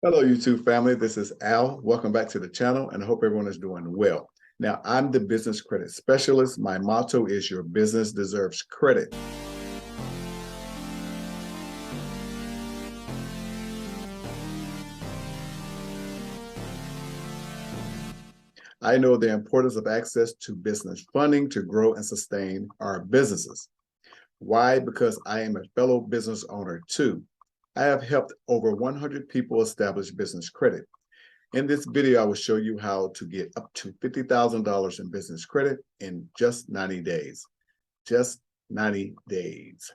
Hello, YouTube family. This is Al. Welcome back to the channel, and I hope everyone is doing well. Now, I'm the business credit specialist. My motto is your business deserves credit. I know the importance of access to business funding to grow and sustain our businesses. Why? Because I am a fellow business owner too. I have helped over 100 people establish business credit. In this video, I will show you how to get up to $50,000 in business credit in just 90 days. Just 90 days.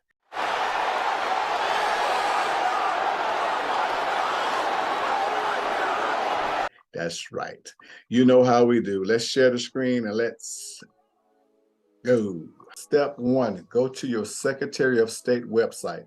That's right. You know how we do. Let's share the screen and let's go. Step 1, go to your Secretary of State website.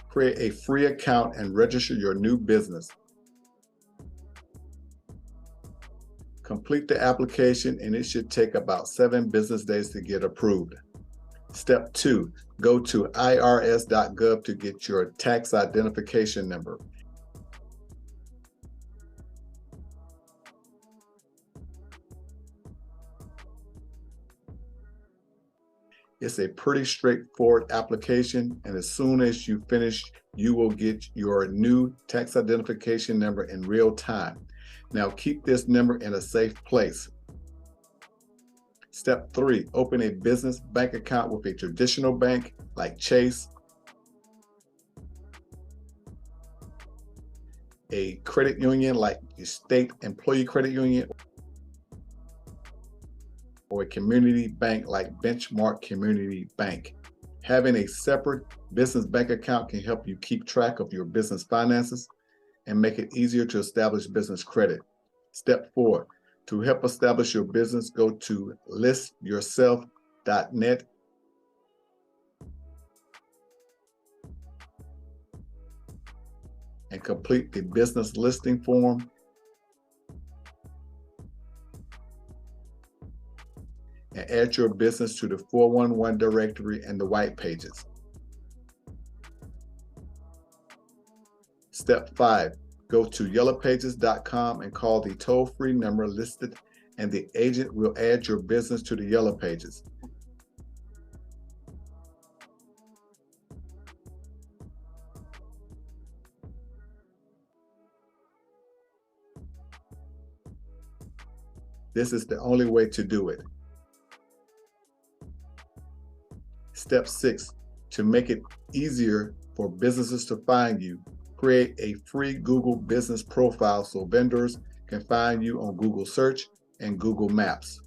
Create a free account and register your new business. Complete the application and it should take about 7 business days to get approved. Step 2, go to irs.gov to get your tax identification number. It's a pretty straightforward application, and as soon as you finish, you will get your new tax identification number in real time. Now keep this number in a safe place. Step 3, open a business bank account with a traditional bank like Chase, a credit union like the State Employee Credit Union, or a community bank like Benchmark Community Bank. Having a separate business bank account can help you keep track of your business finances and make it easier to establish business credit. Step 4, to help establish your business, go to listyourself.net and complete the business listing form. And add your business to the 411 directory and the white pages. Step 5, go to yellowpages.com and call the toll-free number listed, and the agent will add your business to the Yellow Pages. This is the only way to do it. Step 6, to make it easier for businesses to find you, create a free Google business profile so vendors can find you on Google Search and Google Maps.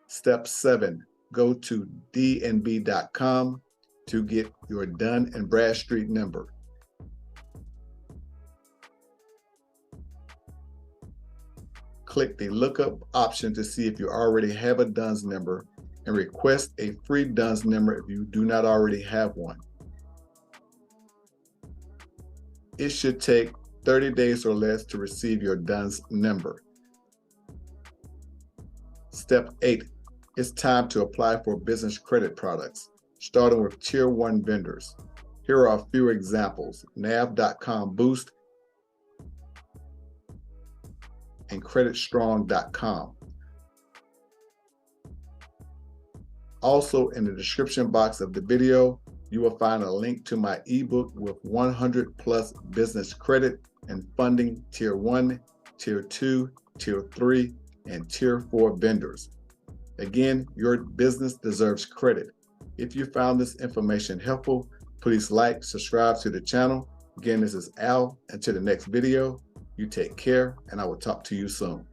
Step 7, go to dnb.com to get your Dun & Bradstreet number. Click the lookup option to see if you already have a DUNS number and request a free DUNS number if you do not already have one. It should take 30 days or less to receive your DUNS number. Step 8, it's time to apply for business credit products, starting with Tier 1 vendors. Here are a few examples: nav.com Boost and creditstrong.com. Also, in the description box of the video, you will find a link to my ebook with 100 plus business credit and funding Tier 1, Tier 2, Tier 3, and Tier 4 vendors. Again, your business deserves credit. If you found this information helpful, please like, subscribe to the channel. Again, this is Al. Until the next video, you take care, and I will talk to you soon.